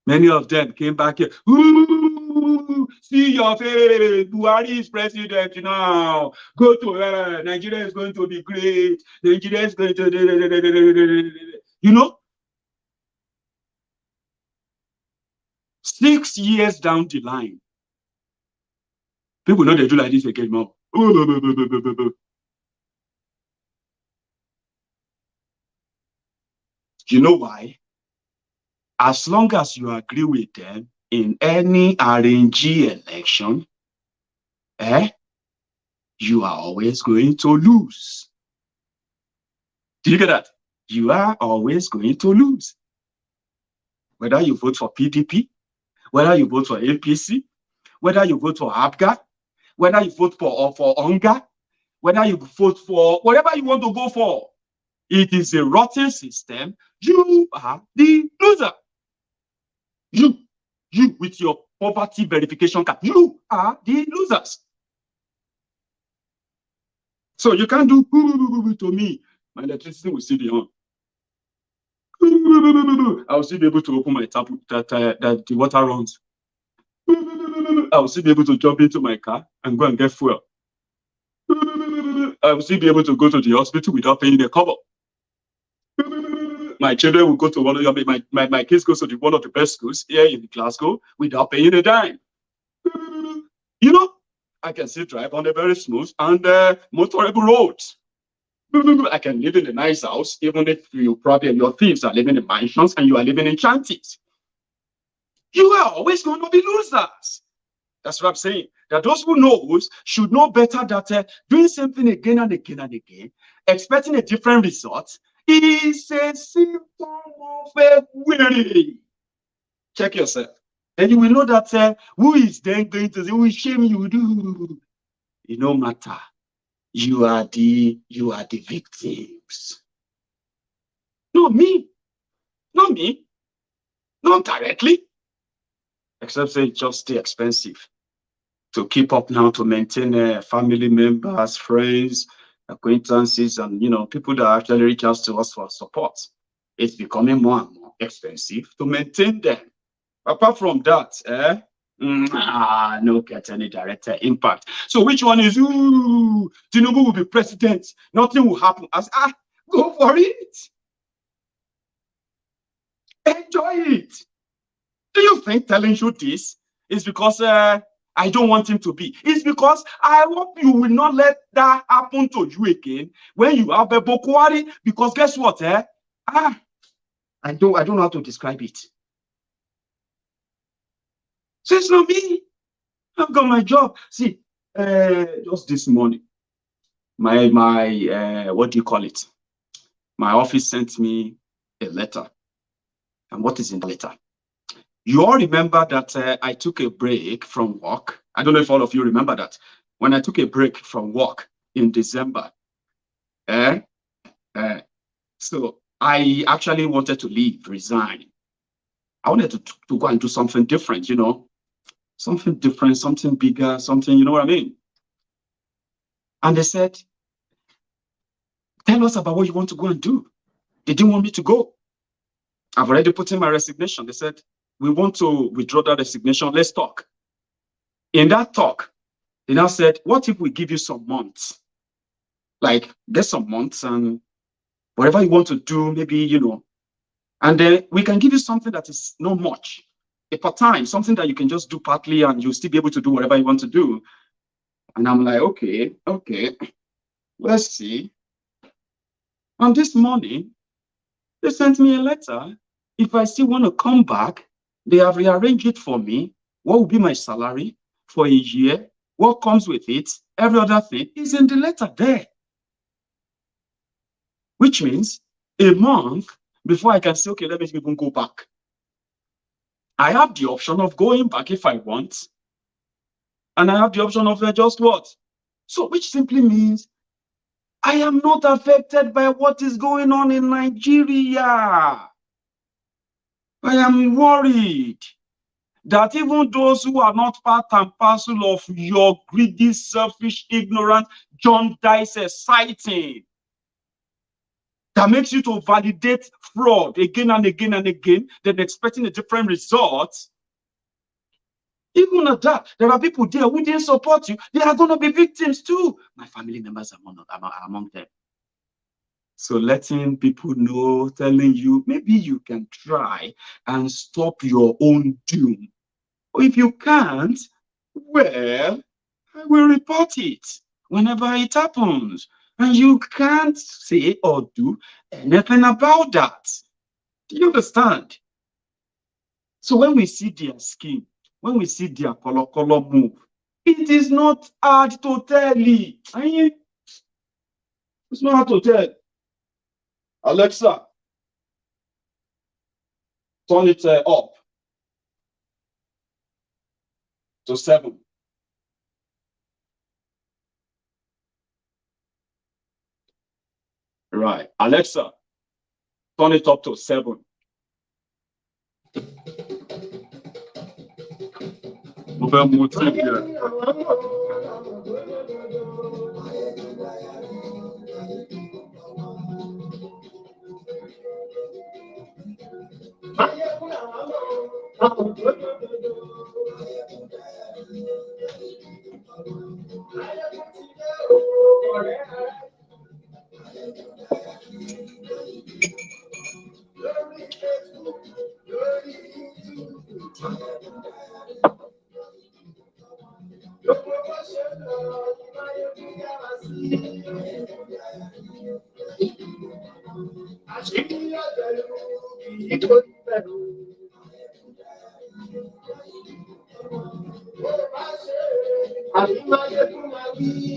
Many of them came back here. Ooh, see your face. Buhari is president now. Go to Nigeria is going to be great. Nigeria is going to, you know. 6 years down the line, people know they do like this again now. You know why? As long as you agree with them in any RNG election, you are always going to lose. Do you get that? You are always going to lose. Whether you vote for PDP, whether you vote for APC, whether you vote for APGA, whether you vote for UNGA, whether you vote for whatever you want to go for, it is a rotten system. You are the loser. You with your poverty verification card, you are the losers. So you can't do to me. My electricity will still be on. I will still be able to open my tap that the water runs. I will still be able to jump into my car and go and get fuel. I will still be able to go to the hospital without paying a cover. My children will go to one of my kids go to one of the best schools here in Glasgow without paying a dime. You know, I can still drive on a very smooth and motorable roads. I can live in a nice house, even if you probably your thieves are living in mansions and you are living in shanties. You are always going to be losers. That's what I'm saying. That those who knows should know better that doing something again and again and again, expecting a different result, is a symptom of a weary. Check yourself. And you will know that who is then going to say, who is shame you do? It no matter. You are the victims. Not me. Not me. Not directly. except say it's just too expensive to keep up now, to maintain family members, friends, acquaintances, and people that actually reach out to us for support. It's becoming more and more expensive to maintain them. Apart from that, no get any direct impact. So which one is, Tinubu will be president, nothing will happen? Go for it. Enjoy it. Do you think telling you this is because I don't want him to be? It's because I hope you will not let that happen to you again when you have a Bokwari. Because guess what? I don't know how to describe it. So it's not me. I've got my job. See, just this morning, my what do you call it? My office sent me a letter. And what is in the letter? You all remember that I took a break from work. I don't know if all of you remember that. When I took a break from work in December, so I actually wanted to leave, resign. I wanted to go and do something different, something different, something bigger, something, you know what I mean? And they said, tell us about what you want to go and do. They didn't want me to go. I've already put in my resignation. They said, we want to withdraw that resignation. Let's talk. In that talk, they now said, what if we give you some months? Like, get some months and whatever you want to do, maybe, and then we can give you something that is not much, a part-time, something that you can just do partly and you'll still be able to do whatever you want to do. And I'm like, okay, let's see. And this morning, they sent me a letter. If I still want to come back, they have rearranged it for me. What will be my salary for a year? What comes with it? Every other thing is in the letter there. Which means a month before I can say, okay, let me even go back. I have the option of going back if I want. And I have the option of just what? So, which simply means I am not affected by what is going on in Nigeria. I am worried that even those who are not part and parcel of your greedy, selfish, ignorant, John Dice sighting that makes you to validate fraud again and again and again, then expecting a different result. Even at that, there are people there who didn't support you. They are going to be victims too. My family members are among them. So letting people know, telling you, maybe you can try and stop your own doom. Or if you can't, well, I will report it whenever it happens. And you can't say or do anything about that. Do you understand? So when we see their scheme, when we see their color move, it is not hard to tell it. It's not hard to tell. Alexa, turn it up to 7. Right. Alexa, turn it up to 7.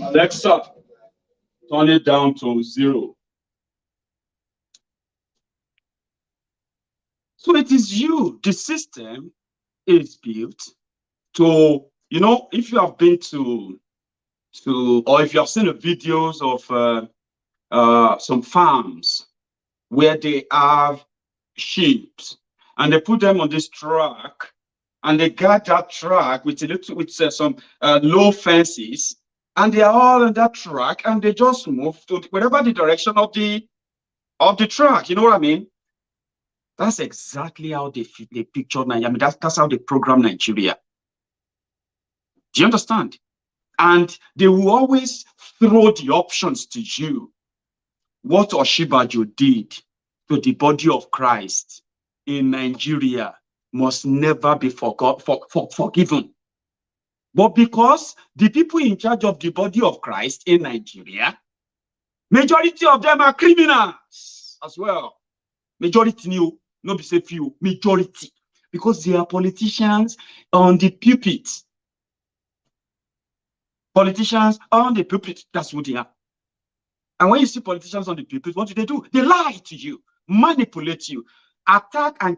Alexa, turn it down to 0. So it is you. The system is built to, if you have been to or if you have seen the videos of some farms where they have sheep and they put them on this track and they guard that track with some low fences, and they are all on that track, and they just move to whatever the direction of the track. You know what I mean? That's exactly how they picture Nigeria. I mean, that's how they program Nigeria. Do you understand? And they will always throw the options to you. What Osinbajo did to the body of Christ in Nigeria must never be forgiven. But because the people in charge of the body of Christ in Nigeria, majority of them are criminals as well. Majority, not be say few, majority, because they are politicians on the pulpit. Politicians on the pulpit, that's what they are. And when you see politicians on the pulpit, what do? They lie to you, manipulate you, attack and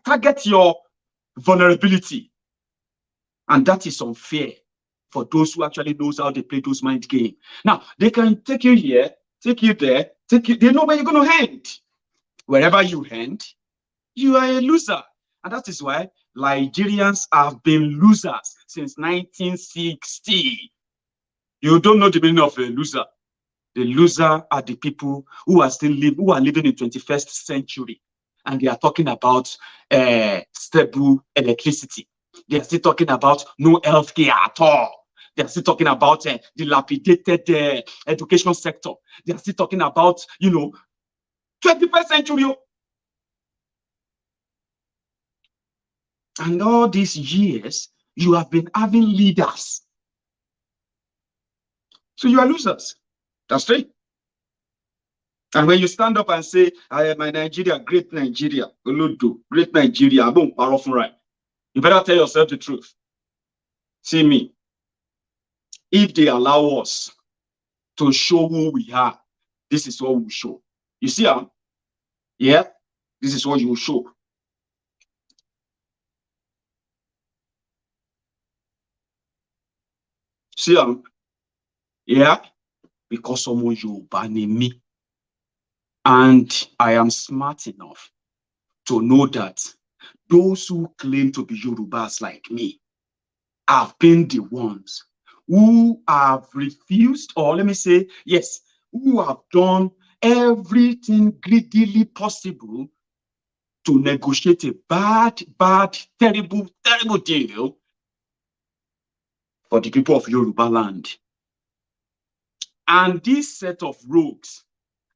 target your vulnerability. And that is unfair for those who actually knows how they play those mind games. Now, they can take you here, take you there, they know where you're going to end. Wherever you end, you are a loser. And that is why Nigerians have been losers since 1960. You don't know the meaning of a loser. The loser are the people who are living in 21st century, and they are talking about stable electricity. They are still talking about no healthcare at all. They are still talking about dilapidated education sector. They are still talking about 21st century. And all these years, you have been having leaders. So you are losers. That's right. And when you stand up and say, I am my Nigeria, great Nigeria, great Nigeria, I won't borrow from right. You better tell yourself the truth. See me. If they allow us to show who we are, this is what we show. You see, yeah, this is what you will show. See, yeah, because someone you ban me. And I am smart enough to know that those who claim to be Yorubas like me have been the ones who have refused, or let me say, yes, who have done everything greedily possible to negotiate a bad, terrible deal for the people of Yoruba land. And this set of rogues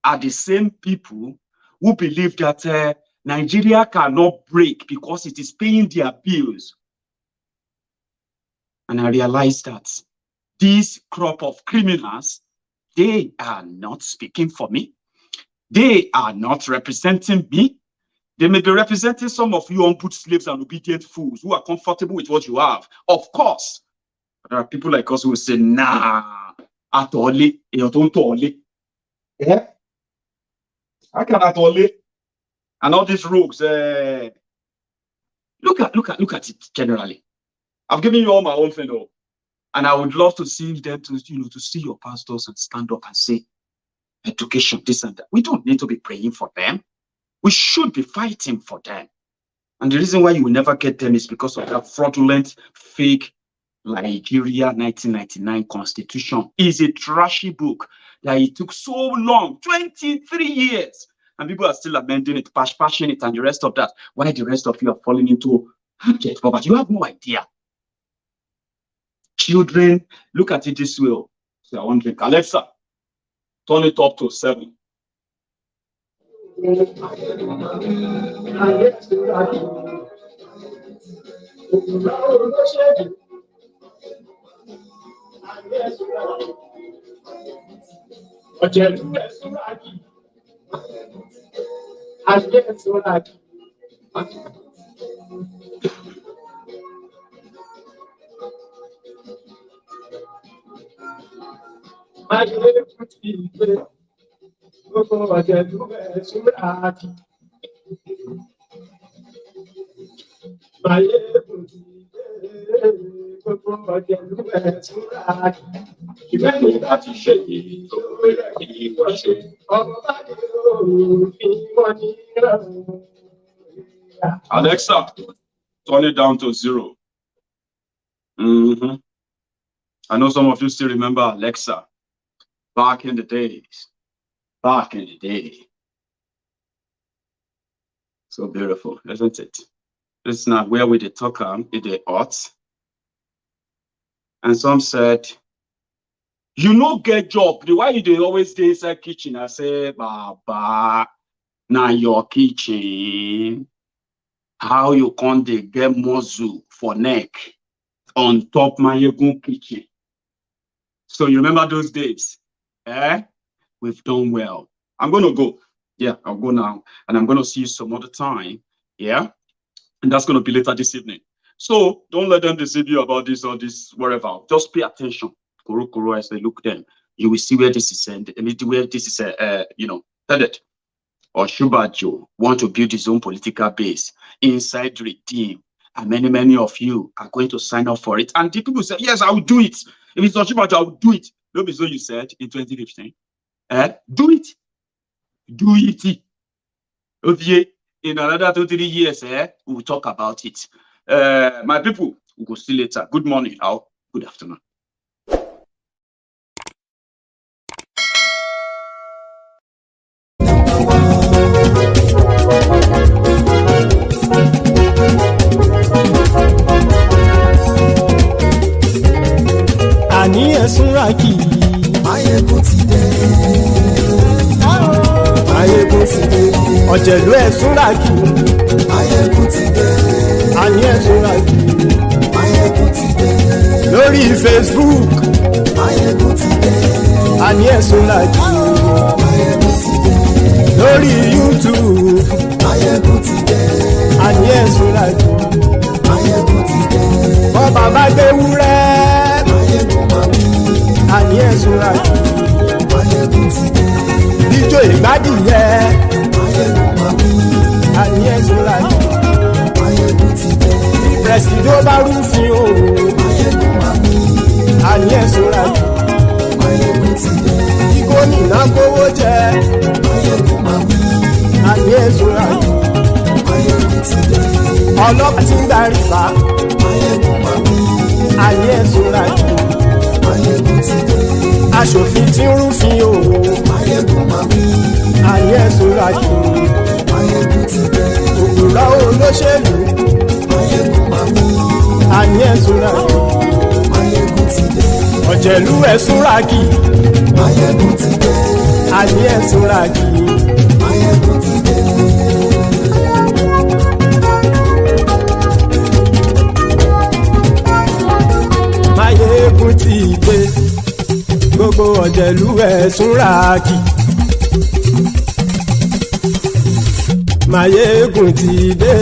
are the same people who believe that Nigeria cannot break because it is paying their bills. And I realized that this crop of criminals, they are not speaking for me. They are not representing me. They may be representing some of you unput slaves and obedient fools who are comfortable with what you have. Of course, there are people like us who will say, nah, at all, you don't all. Yeah? I cannot only. And all these rogues, look at it generally. I've given you all my own thing, though. And I would love to see them to see your pastors and stand up and say, education, this and that. We don't need to be praying for them. We should be fighting for them. And the reason why you will never get them is because of that fraudulent, fake Liejiriya 1999 Constitution. Is a trashy book that it took so long, 23 years. And people are still amending it, passing it, and the rest of that. Why the rest of you are falling into debt poverty? You have no idea. Children, look at it this way. So I want to drink. Alexa, turn it up to 7. Alexa, turn it down to 0. I know some of you still remember Alexa back in the days. Back in the day. So beautiful, isn't it? It's not where we the talk in the arts. And some said, you no get job. Why you dey always dey inside kitchen? I say, Baba, na your kitchen. How you can't dey get muscle for neck on top Maiyegun kitchen? So you remember those days? We've done well. I'm gonna go. Yeah, I'll go now. And I'm gonna see you some other time. Yeah. And that's gonna be later this evening. So don't let them deceive you about this or this, whatever. Just pay attention. Kuro as they look them. You will see where this is where this is headed. Or Osinbajo want to build his own political base inside Redeem. And many of you are going to sign up for it. And the people say, yes, I will do it. If it's Osinbajo, I will do it. Don't be so you said in 2015. Do it. Do it. Okay. In another 2-3 years, we will talk about it. My people, we'll go see later. Good morning. Good afternoon. Àní ẹ̀sùnra kì í. Maiyegun ti dé. Maiyegun ti dé. Ọ̀jẹ̀lú ẹ̀sùnra kì í. Maiyegun ti dé. Àní ẹ̀sùnra kì í. Maiyegun ti dé. Lórí Facebook. Maiyegun ti dé. Àní ẹ̀sùnra kì í. Maiyegun ti dé. Lórí YouTube. Maiyegun ti dé. Àní ẹ̀sùnra kì í. Maiyegun ti dé. Bọ́ba bá gbé wúrẹ́. Àní ẹ̀sùnra kì í. Maiyegun ti dé. Ijó ìgbádìyẹ. Àní ẹ̀sùnra kì í. Maiyegun ti dé. Pẹ̀sìdó bá rúfin o. Àní ẹ̀sùnra kì í. Maiyegun ti dé. Kí gómìnà kówó jẹ. Àní ẹ̀sùnra kì í. Maiyegun ti dé. Ọlọ́pàá ti ń gba rìbá. Àní ẹ̀sùnra kì í. Maiyegun ti dé. Aṣòfin tí ń rúfin o. Àní ẹ̀sùnra kì í. Maiyegun ti dé. Òpùrọ́ olóṣèlú. Àní ẹ̀sùnra kì í. Maiyegun ti dé. Ọ̀jẹ̀lú ẹ̀sùnra kì í. Maiyegun ti dé. Àní ẹ̀sùnra kì í. Maiyegun ti dé. Maiyegun ti dé. Gbogbo ọ̀jẹ̀lú ẹ̀sùnra kì í. Maiyegun ti dé.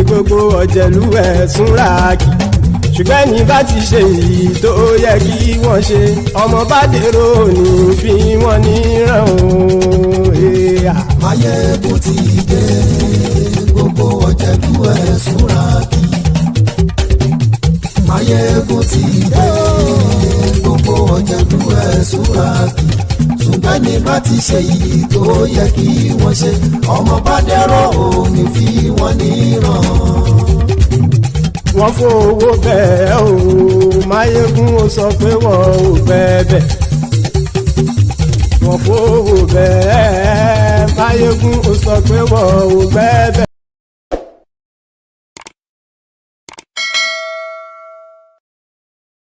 Gbogbo ọ̀jẹ̀lú ẹ̀sùnra kì í. Ṣùgbọ́n ní bá ti ṣe èyí tó yẹ kí wọ́n ṣe, ọmọ bá dèrò ní fi wọ́n níran o. Maiyegun ti dé. Gbogbo ọ̀jẹ̀lú ẹ̀sùnra kì í. Maiyegun ti dé. Gbogbo ọ̀jẹ̀lú ẹ̀sùnra kì í. Ṣùgbọ́n ní bá ti ṣe èyí tó yẹ kí wọ́n ṣe, ọmọ bá dèrò ní fi wọ́n níran. Wọ́n fowó bẹ́ẹ̀ o. Maiyegun ó sọ pé wọ́n ò bẹ́ẹ̀. Wọ́n fowó bẹ́ẹ̀. Maiyegun ó sọ pé wọ́n ò bẹ́ẹ̀.